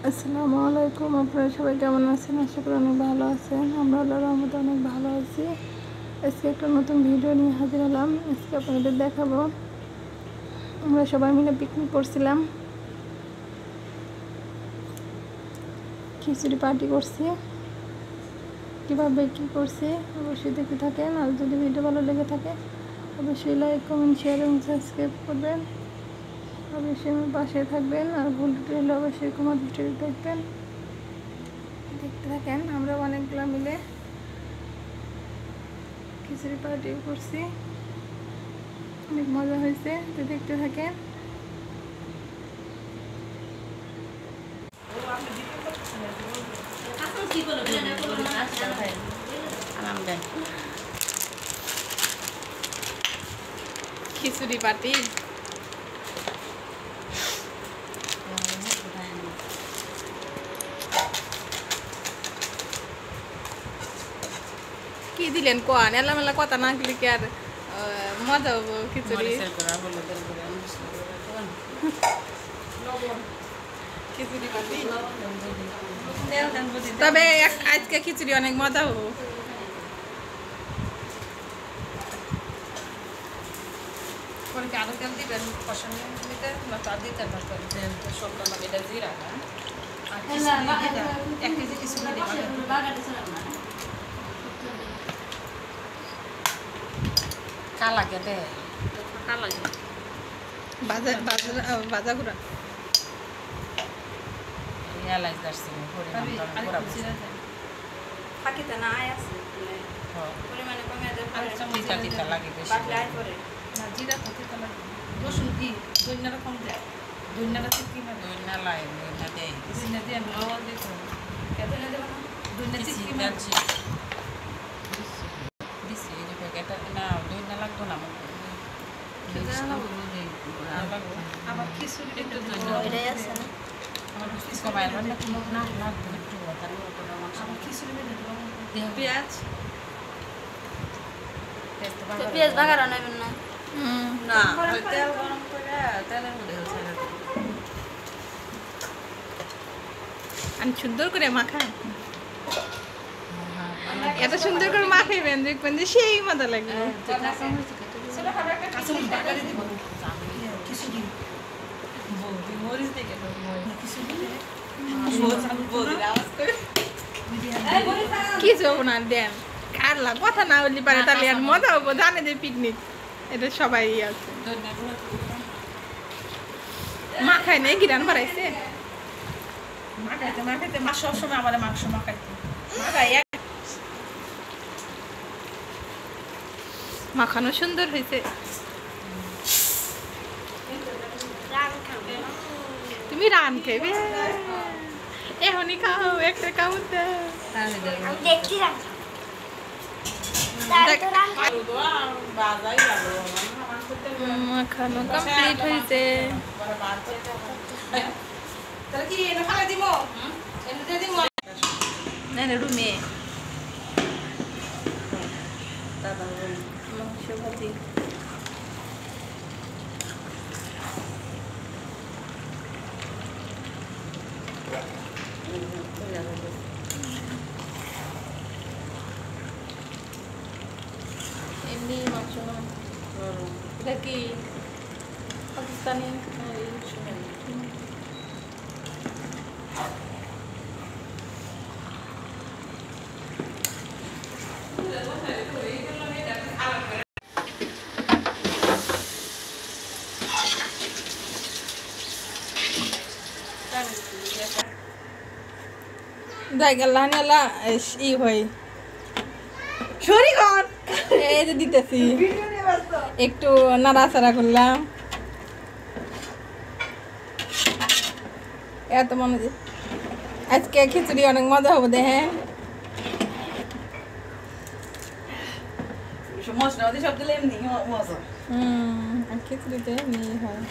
আসসালামু আলাইকুম। আপনারা সবাই কেমন আছেন? আশা করি অনেক ভালো আছেন। আমরা আল্লাহর রহমতে অনেক ভালো আছি। আজকে একটা নতুন ভিডিও নিয়ে হাজির হলাম। আজকে আপনাদের দেখাবো আমরা সবাই মিলে পিকনিক করছিলাম, খিচুড়ি পার্টি করছি। কীভাবে কী করছি অবশ্যই দেখতে থাকেন। আর যদি ভিডিও ভালো লেগে থাকে অবশ্যই লাইক, কমেন্ট, শেয়ার এবং সাবস্ক্রাইব করবেন। অবশ্যই আমার পাশে থাকবেন। আর ভুল হলে অবশ্যই ক্ষমা দৃষ্টিতে দেখবেন। দেখতে থাকেন। আমরা অনেকগুলো মিলে খিচুড়ি পার্টি করছি, অনেক মজা হয়েছে। তো দেখতে থাকেন। খিচুড়ি পার্টি কি দিলেন কোয়ান এলা মেলা কথা না গেলে কি আর মজা হবো? খিচুড়ি খিচুড়ি পার্টি, তবে আজকে খিচুড়ি অনেক মজা হবো। আরো তেল দিবেন কষানো নিতে না তো দিতে তেল তো সব মানে এটা জিরা আর 1 কেজি খিচুড়ি কালা গেদে কালা বাজা গুড়া রিয়ালাইজ করছি পরিমাণ পুরা থাকিতে না আয় আছে পরিমাণে কমে যায় আর চামচা দিতে লাগে বেশি বাটলাই করে না জিরা দিতে লাগে রসুন কি দইনাটা কম দেয় দইনাটা কি না দইনা লাই দইনা দেয় দইনা দিয়ে লবণ দিতে কেতনে দেব না দইনা কি মাছি দিছি এই প্যাকেটটা না দইনা লাগতো না আমার খিচুড়ি একটু দইনা এটাই আছে না আমার কিছু কমায় না না লাগবে একটু তার উপরে আমার খিচুড়ি মেরে দেব পেঁয়াজ পেঁয়াজ বাগার নেবেন না না তেল গরম করে তেলের মধ্যে ছেড়ে দেব আমি সুন্দর করে মাখাই, এত সুন্দর করে মাখাইবেন দেখবেন যে সেই মজা লাগবে। কিছু আপনার দেন কারলা কথা না বললি পারে তাহলে আর মজা হবো। জানে যে পিকনিক এটা সবাই আছে, মাখায় নেই গিরান বাড়াইছে মাখাইতে মাখাইতে মা সবসময় আমার মাংস মাখাইতে মাখানো সুন্দর হয়েছে। তুমি রান খাইবে এখনই খাও, একটা কামড় দাও। মাখানো কমপ্লিট হয়েছে। রুমে মাংস ভাজি এমনি মাংস না, এটা কি পাকিস্তানি? জায়গা ই হয় শরীর এই যে দিতেছি একটু নাড়াচাড়া করলাম। এত মনে আজকে খিচুড়ি অনেক মজা হবে দেখেন। মশলা সব দিলে এমনি মজা খিচুড়িতে এমনি হয়।